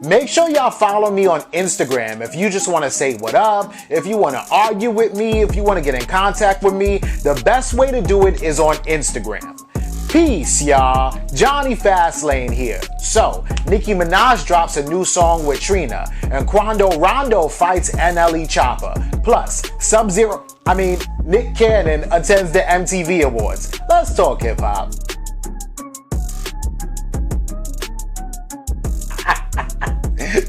make sure y'all follow me on Instagram if you just want to say what up, if you want to argue with me, if you want to get in contact with me. The best way to do it is on Instagram. Peace, y'all. Jonny Fastlane here. So, Nicki Minaj drops a new song with Trina, and Quando Rondo fights NLE Choppa. Plus, Nick Cannon attends the MTV Awards. Let's talk hip-hop.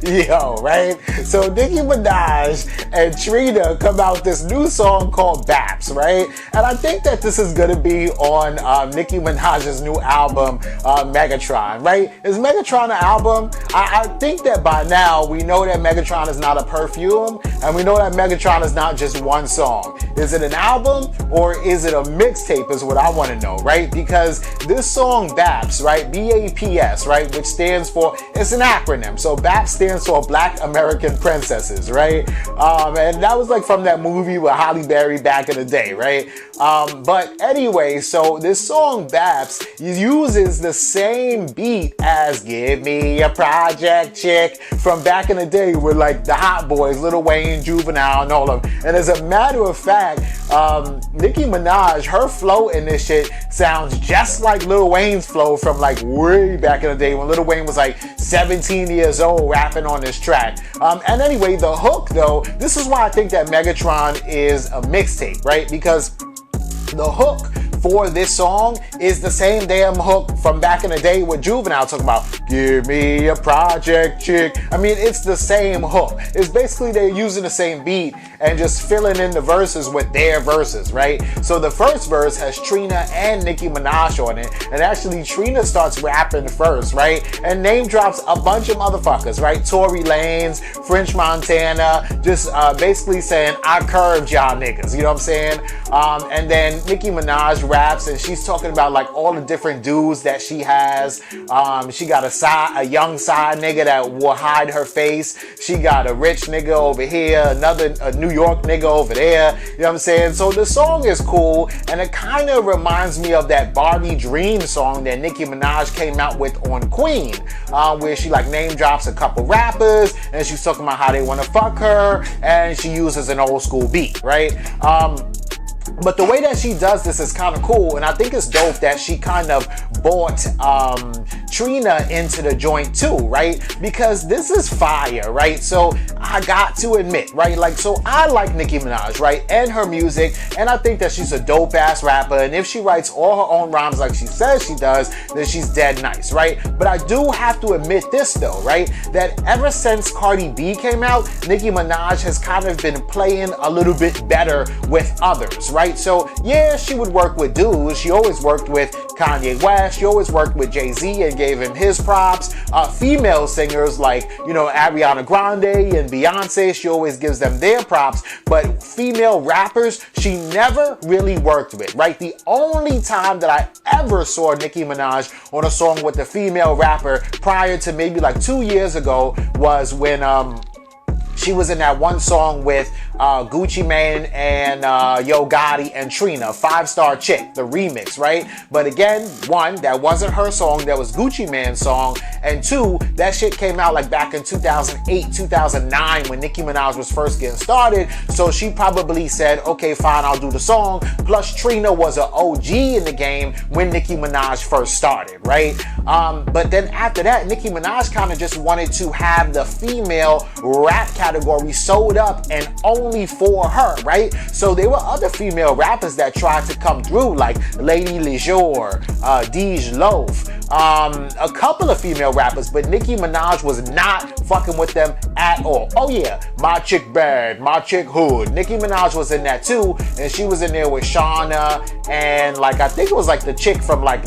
Yo, right? So Nicki Minaj and Trina come out with this new song called Baps, right? And I think that this is gonna be on Nicki Minaj's new album, Megatron, right? Is Megatron an album? I think that by now we know that Megatron is not a perfume, and we know that Megatron is not just one song. Is it an album or is it a mixtape is what I want to know, right? Because this song Baps, right? B-A-P-S, right? Which stands for, it's an acronym. So BAPS stands for Black American Princesses, right? And that was like from that movie with Halle Berry back in the day, right? But anyway, so this song Baps uses the same beat as Give Me a Project Chick from back in the day with like the Hot Boys, Lil Wayne, Juvenile, and all of them. And as a matter of fact, Nicki Minaj, her flow in this shit sounds just like Lil Wayne's flow from like way back in the day when Lil Wayne was like 17 years old rapping on this track. And anyway, the hook though, this is why I think that Megatron is a mixtape, right? Because the hook for this song is the same damn hook from back in the day with Juvenile talking about give me a project chick. I mean, it's the same hook. It's basically they're using the same beat and just filling in the verses with their verses, right? So the first verse has Trina and Nicki Minaj on it, and actually Trina starts rapping first, right? And name drops a bunch of motherfuckers, right? Tory Lanez, French Montana, just basically saying, I curved y'all niggas, you know what I'm saying? And then Nicki Minaj raps and she's talking about like all the different dudes that she has. She got a young side nigga that will hide her face. She got a rich nigga over here, a New York nigga over there. You know what I'm saying? So the song is cool, and it kind of reminds me of that Barbie Dream song that Nicki Minaj came out with on Queen, where she like name drops a couple rappers and she's talking about how they want to fuck her, and she uses an old school beat, right? But the way that she does this is kind of cool, and I think it's dope that she kind of brought Trina into the joint too, right? Because this is fire, right? So I got to admit, right? Like, so I like Nicki Minaj, right? And her music, and I think that she's a dope ass rapper, and if she writes all her own rhymes like she says she does, then she's dead nice, right? But I do have to admit this though, right? That ever since Cardi B came out, Nicki Minaj has kind of been playing a little bit better with others, right? So yeah, she would work with dudes. She always worked with Kanye West. She always worked with Jay-Z and gave him his props. Female singers like, you know, Ariana Grande and Beyonce, she always gives them their props. But female rappers, she never really worked with, right? The only time that I ever saw Nicki Minaj on a song with a female rapper prior to maybe like 2 years ago was when she was in that one song with Gucci Mane and Yo Gotti and Trina, 5-Star Chick, the remix, right? But again, one, that wasn't her song, that was Gucci Mane's song, and two, that shit came out like back in 2008, 2009 when Nicki Minaj was first getting started, so she probably said, okay, fine, I'll do the song. Plus, Trina was an OG in the game when Nicki Minaj first started, right? But then after that, Nicki Minaj kind of just wanted to have the female rap category sold up and only for her, right? So there were other female rappers that tried to come through, like Lady Lejour, Dej Loaf, a couple of female rappers, but Nicki Minaj was not fucking with them at all. Oh yeah, My Chick Bad, My Chick Hood. Nicki Minaj was in that too, and she was in there with Shauna and like, I think it was like the chick from like,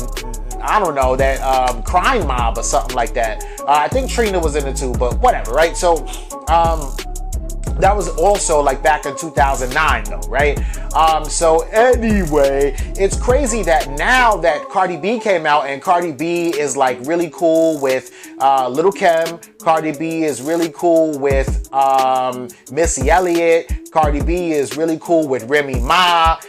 I don't know, that Crime Mob or something like that. I think Trina was in it too, but whatever, right? So that was also like back in 2009 though, right? So anyway, it's crazy that now that Cardi B came out and Cardi B is like really cool with Lil' Kim, Cardi B is really cool with Missy Elliott, Cardi B is really cool with Remy Ma,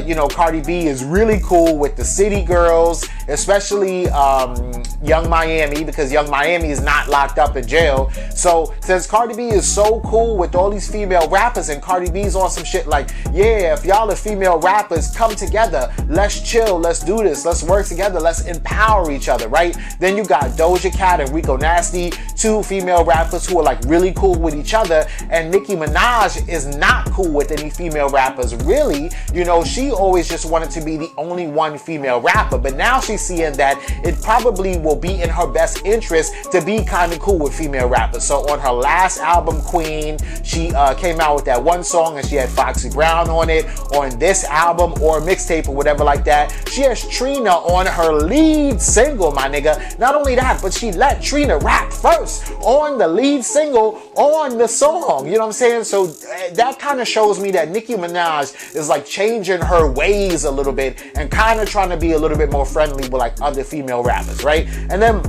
you know, Cardi B is really cool with the city girls, especially Young Miami, because Young Miami is not locked up in jail. So since Cardi B is so cool with all these female rappers, and Cardi B's on some shit like, yeah, if y'all are female rappers, come together, let's chill, let's do this, let's work together, let's empower each other, right? Then you got Doja Cat and Rico Nasty, two female rappers who are like really cool with each other, and Nicki Minaj is not cool with any female rappers, really. You know, she always just wanted to be the only one female rapper, but now she's seeing that it probably will be in her best interest to be kind of cool with female rappers. So on her last album, Queen, she came out with that one song and she had Foxy Brown on it. On this album or mixtape or whatever like that, she has Trina on her lead single, my nigga. Not only that, but she let Trina rap first on the lead single on the song. You know what I'm saying? So that kind of shows me that Nicki Minaj is like changing her ways a little bit and kind of trying to be a little bit more friendly with like other female rappers, right? And then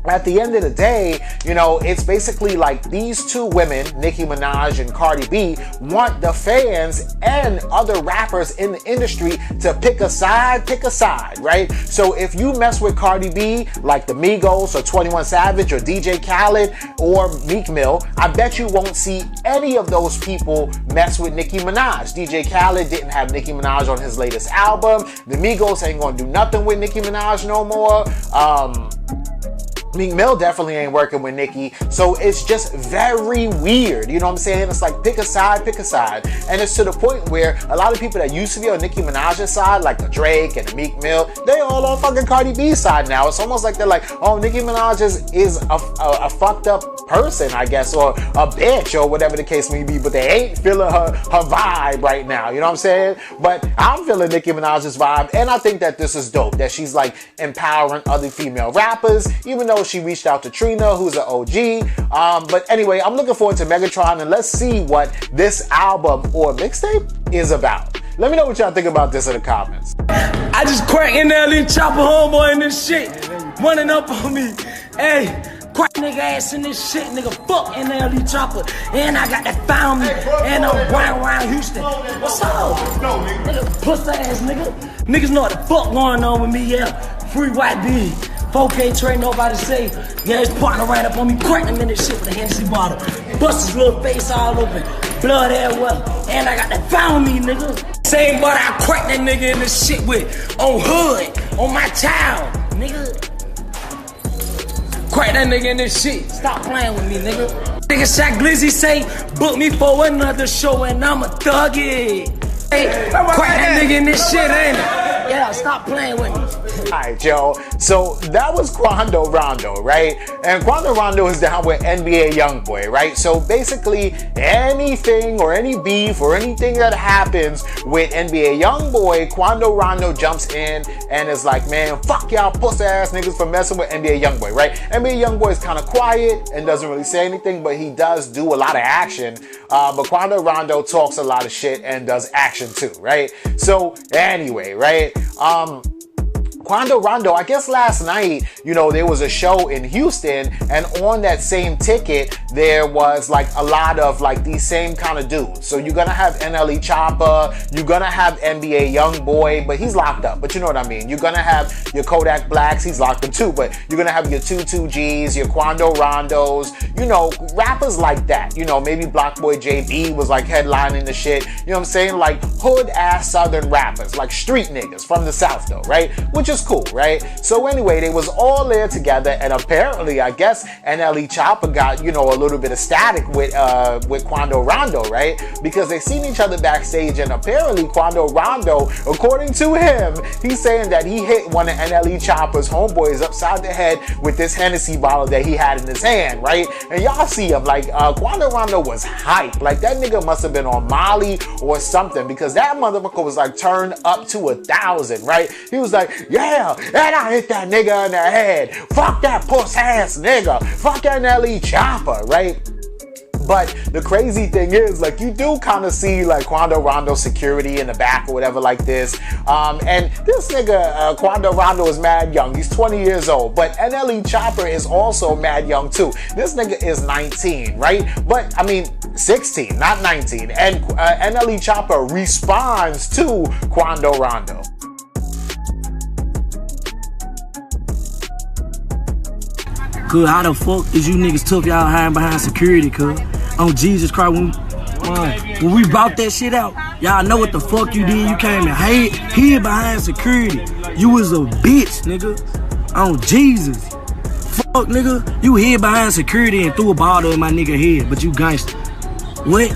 at the end of the day, you know, it's basically like these two women, Nicki Minaj and Cardi B, want the fans and other rappers in the industry to pick a side, right? So if you mess with Cardi B, like the Migos or 21 Savage or DJ Khaled or Meek Mill, I bet you won't see any of those people mess with Nicki Minaj. DJ Khaled didn't have Nicki Minaj on his latest album. The Migos ain't gonna do nothing with Nicki Minaj no more. Meek Mill definitely ain't working with Nicki, so it's just very weird, you know what I'm saying? It's like pick a side, and it's to the point where a lot of people that used to be on Nicki Minaj's side, like the Drake and the Meek Mill, they all on fucking Cardi B's side now. It's almost like they're like, oh, Nicki Minaj is a fucked up person, I guess, or a bitch, or whatever the case may be, but they ain't feeling her vibe right now, you know what I'm saying? But I'm feeling Nicki Minaj's vibe, and I think that this is dope, that she's like empowering other female rappers, even though she reached out to Trina, who's an OG. But anyway, I'm looking forward to Megatron, and let's see what this album or mixtape is about. Let me know what y'all think about this in the comments. I just cracked NLE Choppa, homeboy, in this shit. Running up on me. Hey, crack nigga ass in this shit, nigga. Fuck NLE Choppa. And I got that found me. And I'm round Houston. What's up? Nigga, puss ass nigga. Niggas know what the fuck going on with me, yeah. Free white B. 4K Trey, nobody say. Yeah, his partner ran up on me, cracked him in this shit with a Hennessy bottle. Bust his little face all open, blood everywhere. And I got that found me, nigga. Same butt I cracked that nigga in this shit with. On hood, on my child, nigga. Crack that nigga in this shit. Stop playing with me, nigga. Nigga Shaq Glizzy say, book me for another show and I'm a thuggy. Hey, crack that nigga in this shit, ain't it? Yeah, stop playing with me. Alright, yo. So that was Quando Rondo, right? And Quando Rondo is down with NBA Youngboy, right? So basically, anything or any beef or anything that happens with NBA Youngboy, Quando Rondo jumps in and is like, man, fuck y'all pussy ass niggas for messing with NBA Youngboy, right? NBA Youngboy is kind of quiet and doesn't really say anything, but he does do a lot of action. But Quando Rondo talks a lot of shit and does action too, right? So anyway, right? Quando Rondo, I guess last night, you know, there was a show in Houston, and on that same ticket, there was like a lot of like these same kind of dudes. So you're gonna have NLE Choppa, you're gonna have NBA Youngboy, but he's locked up, but you know what I mean. You're gonna have your Kodak Blacks, he's locked up too, but you're gonna have your 22Gs, your Quando Rondos, you know, rappers like that. You know, maybe Blockboy JB was like headlining the shit, you know what I'm saying? Like hood ass Southern rappers, like street niggas from the South though, right? Which is cool, right? So anyway, they was all there together, and apparently, I guess NLE Choppa got, you know, a little bit of static with Quando Rondo, right? Because they seen each other backstage, and apparently Quando Rondo, according to him, he's saying that he hit one of NLE Choppa's homeboys upside the head with this Hennessy bottle that he had in his hand, right? And y'all see him, like, Quando Rondo was hype. Like, that nigga must have been on Molly or something, because that motherfucker was like turned up to 1,000, right? He was like, yeah, and I hit that nigga in the head. Fuck that puss ass nigga. Fuck NLE Choppa, right? But the crazy thing is, like, you do kind of see like Quando Rondo security in the back or whatever like this. And this nigga, Quando Rondo, is mad young. He's 20 years old. But NLE Choppa is also mad young too. This nigga is 19, right? But I mean, 16, not 19. And NLE Choppa responds to Quando Rondo. Cuz how the fuck is you niggas took y'all hiding behind security, cuz? On Jesus Christ, when we brought that shit out, y'all know what the fuck you did. You came and hid behind security. You was a bitch, nigga. On Jesus. Fuck, nigga. You hid behind security and threw a bottle in my nigga head, but you gangster. What?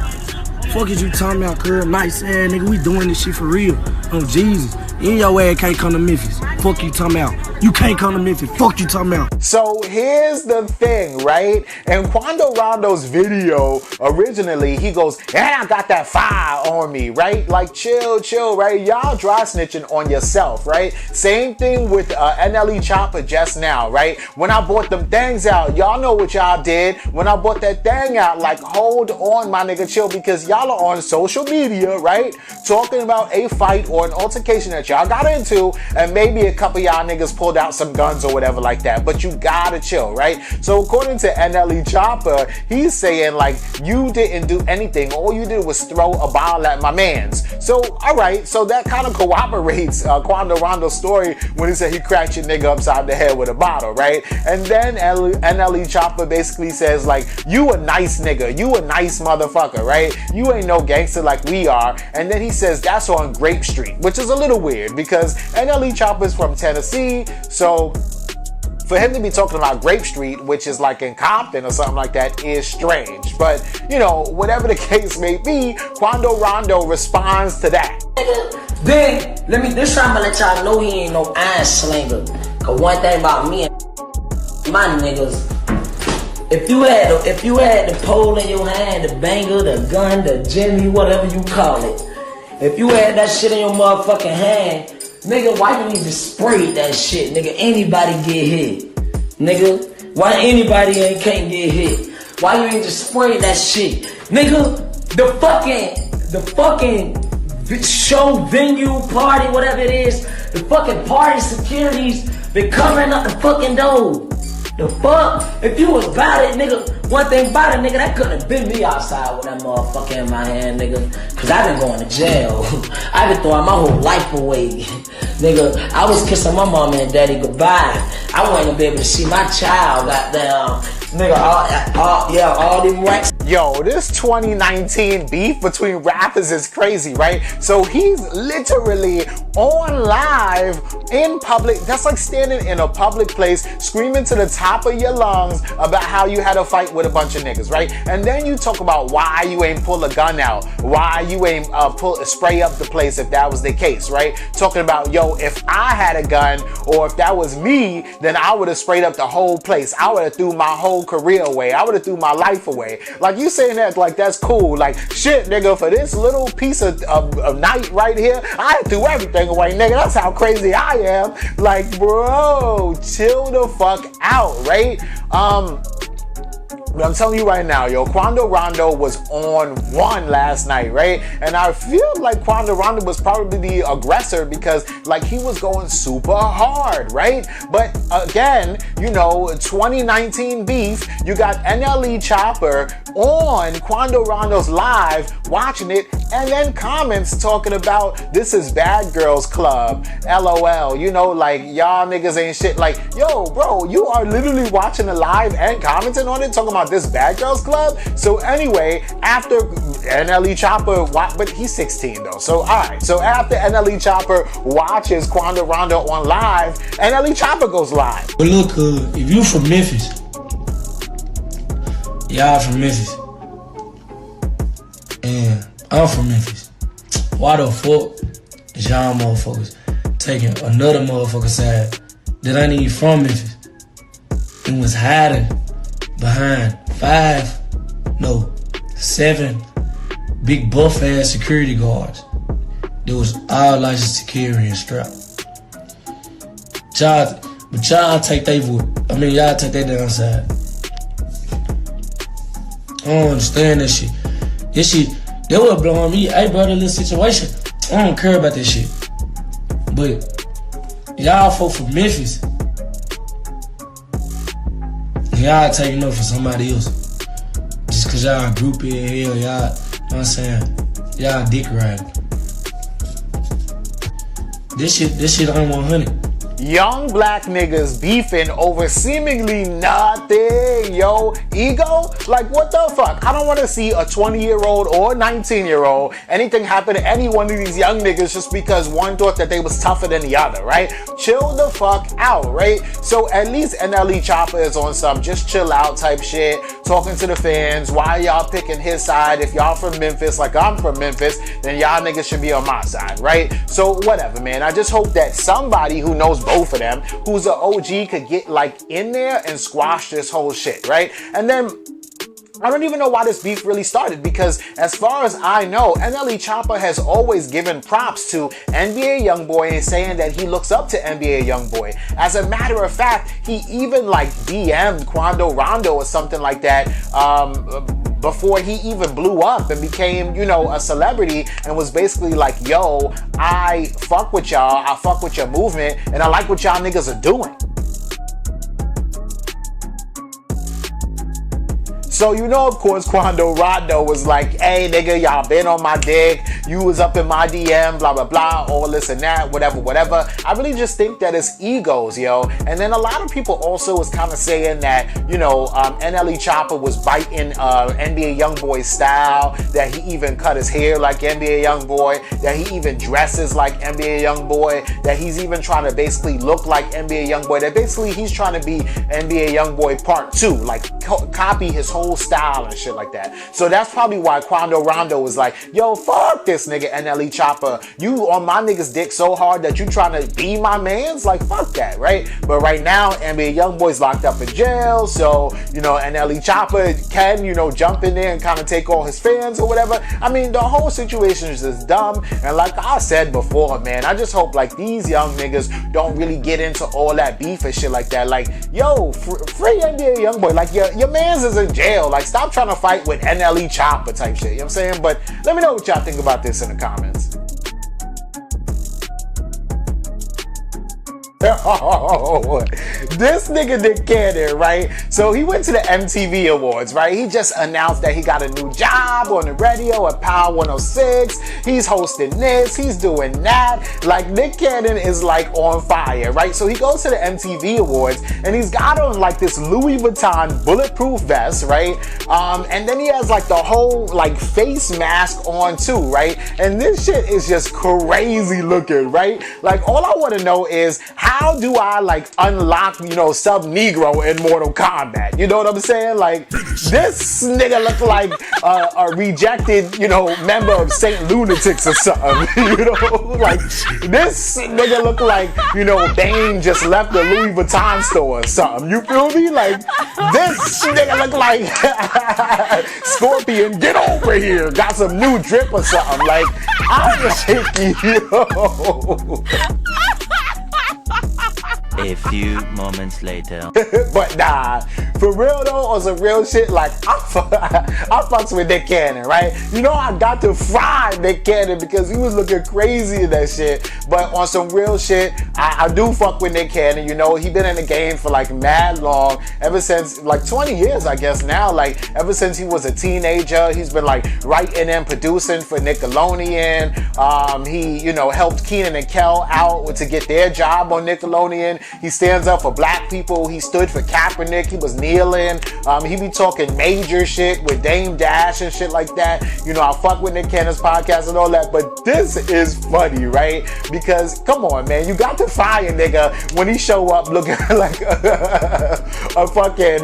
Fuck is you talking about, cuz? Nice ass, nigga. We doing this shit for real. On Jesus. You and your ass can't come to Memphis. Fuck you talking about. You can't come to Memphis. Fuck you talking about. So here's the thing, right? In Quando Rondo's video, originally, he goes, and I got that fire on me, right? Like, chill, right? Y'all dry snitching on yourself, right? Same thing with NLE Choppa just now, right? When I bought them things out, y'all know what y'all did. When I bought that thing out, like, hold on, my nigga, chill, because y'all are on social media, right? Talking about a fight or an altercation that y'all got into, and maybe a couple y'all niggas pulled out some guns or whatever like that, but you gotta chill, right? So according to NLE Choppa, he's saying like, you didn't do anything, all you did was throw a bottle at my mans. So alright, so that kind of corroborates Quando Rondo's story when he said he cracked your nigga upside the head with a bottle, right? And then NLE Choppa basically says like, you a nice nigga, you a nice motherfucker, right? You ain't no gangster like we are. And then he says that's on Grape Street, which is a little weird because NLE Choppa is from Tennessee, so for him to be talking about Grape Street, which is like in Compton or something like that, is strange. But, you know, whatever the case may be, Quando Rondo responds to that. Then, this time I'm gonna let y'all know he ain't no iron slinger. Cause one thing about me and my niggas, if you had the pole in your hand, the banger, the gun, the jimmy, whatever you call it, if you had that shit in your motherfucking hand, nigga, why you need to spray that shit? Nigga, anybody get hit. Nigga, why anybody can't get hit? Why you need to spray that shit? Nigga, the fucking show, venue, party, whatever it is, the fucking party securities been covering up the fucking door. The fuck? If you was about it, nigga, one thing about it, nigga, that couldn't have been me outside with that motherfucker in my hand, nigga. Cause I been going to jail. I been throwing my whole life away. Nigga, I was kissing my mama and daddy goodbye. I wasn't gonna be able to see my child, goddamn. Nigga, all them racks. Yo, this 2019 beef between rappers is crazy, right? So he's literally on live in public. That's like standing in a public place, screaming to the top of your lungs about how you had a fight with a bunch of niggas, right? And then you talk about why you ain't pull a gun out, why you ain't spray up the place if that was the case, right? Talking about, yo, if I had a gun or if that was me, then I would have sprayed up the whole place. I would have threw my whole career away. I would have threw my life away. Like, you saying that like that's cool. Like, shit, nigga, for this little piece of night right here, I threw everything away, nigga. That's how crazy I am. Like, bro, chill the fuck out, right? But I'm telling you right now, yo, Quando Rondo was on one last night, right? And I feel like Quando Rondo was probably the aggressor because, like, he was going super hard, right? But again, you know, 2019 beef, you got NLE Choppa on Quando Rondo's live watching it, and then comments talking about this is Bad Girls Club, LOL, you know, like, y'all niggas ain't shit. Like, yo, bro, you are literally watching the live and commenting on it, talking about this Bad Girls Club. So anyway, after NLE Choppa, but he's 16 though, so alright. So after NLE Choppa watches Quando Rondo on live, NLE Choppa goes live. But look, if you from Memphis, y'all from Memphis, and I'm from Memphis, why the fuck is y'all motherfuckers taking another motherfucker's side that ain't even from Memphis and was hiding behind 7 big buff ass security guards that was all licensed to carry and strapped? Y'all take they vote. I mean, y'all take that downside. don't understand that shit. This shit, that was blowing me. Hey, bro, that little situation, I don't care about that shit. But y'all folk from Memphis, y'all taking up for somebody else. Just cause y'all groupie in hell, y'all, you know what I'm saying? Y'all dick riding. This shit ain't 100. Young black niggas beefing over seemingly nothing, yo. Ego? Like, what the fuck? I don't want to see a 20-year-old or 19-year-old anything happen to any one of these young niggas just because one thought that they was tougher than the other, right? Chill the fuck out, right? So at least NLE Choppa is on some just chill out type shit, talking to the fans. Why y'all picking his side? If y'all from Memphis, like I'm from Memphis, then y'all niggas should be on my side, right? So whatever, man. I just hope that somebody who knows both of them, who's an OG, could get like in there and squash this whole shit, right? And then I don't even know why this beef really started, because as far as I know, NLE Choppa has always given props to NBA YoungBoy and saying that he looks up to NBA YoungBoy. As a matter of fact, he even like DM'd Quando Rondo or something like that before he even blew up and became, you know, a celebrity, and was basically like, yo, I fuck with y'all, I fuck with your movement, and I like what y'all niggas are doing. So, you know, of course, Quando Rondo was like, hey, nigga, y'all been on my dick. You was up in my DM, blah, blah, blah, all this and that, whatever, whatever. I really just think that it's egos, yo. And then a lot of people also was kind of saying that, you know, NLE Choppa was biting NBA YoungBoy's style, that he even cut his hair like NBA YoungBoy, that he even dresses like NBA YoungBoy, that he's even trying to basically look like NBA YoungBoy, that basically he's trying to be NBA YoungBoy part 2, like copy his whole style and shit like that. So that's probably why Quando Rondo was like, yo, fuck this nigga NLE Choppa. You on my nigga's dick so hard that you trying to be my mans? Like, fuck that, right? But right now, NBA YoungBoy's locked up in jail, so, you know, NLE Choppa can, you know, jump in there and kind of take all his fans or whatever. I mean, the whole situation is just dumb. And like I said before, man, I just hope like these young niggas don't really get into all that beef and shit like that. Like, yo, free NBA YoungBoy. Like, your mans is in jail. Like, stop trying to fight with NLE Choppa type shit, you know what I'm saying? But let me know what y'all think about this in the comments. Oh, this nigga Nick Cannon, right? So he went to the MTV Awards, right? He just announced that he got a new job on the radio at Power 106. He's hosting this, he's doing that. Like, Nick Cannon is like on fire, right? So he goes to the MTV Awards and he's got on like this Louis Vuitton bulletproof vest, right? And then he has like the whole like face mask on too, right? And this shit is just crazy looking, right? Like, all I want to know is, how do I like unlock, you know, Sub-Negro in Mortal Kombat? You know what I'm saying? Like, this nigga look like a rejected, you know, member of Saint Lunatics or something. You know, like, this nigga look like, you know, Bane just left the Louis Vuitton store or something. You feel me? Like, this nigga look like Scorpion, get over here. Got some new drip or something. Like, I'm like, yo. A few moments later. But nah, for real though, on some real shit, like, I fucks with Nick Cannon, right? You know, I got to fry Nick Cannon because he was looking crazy in that shit. But on some real shit, I do fuck with Nick Cannon. You know, he been in the game for like mad long, ever since like 20 years, I guess now. Like, ever since he was a teenager, he's been like writing and producing for Nickelodeon. He, you know, helped Kenan and Kel out to get their job on Nickelodeon. He stands up for black people. He stood for Kaepernick. He was kneeling. He be talking major shit with Dame Dash and shit like that. You know, I fuck with Nick Cannon's podcast and all that, but this is funny, right? Because, come on, man, you got to fire nigga when he show up looking like a fucking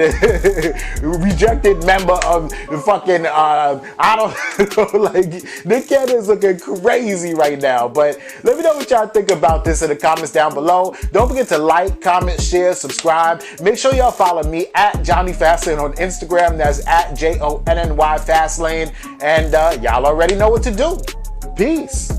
rejected member of the fucking, I don't know, like, Nick Cannon's looking crazy right now. But let me know what y'all think about this in the comments down below. Don't forget to like, comment, share, subscribe. Make sure y'all follow me at Jonny Fastlane on Instagram. That's at JONNY Fastlane. And y'all already know what to do. Peace.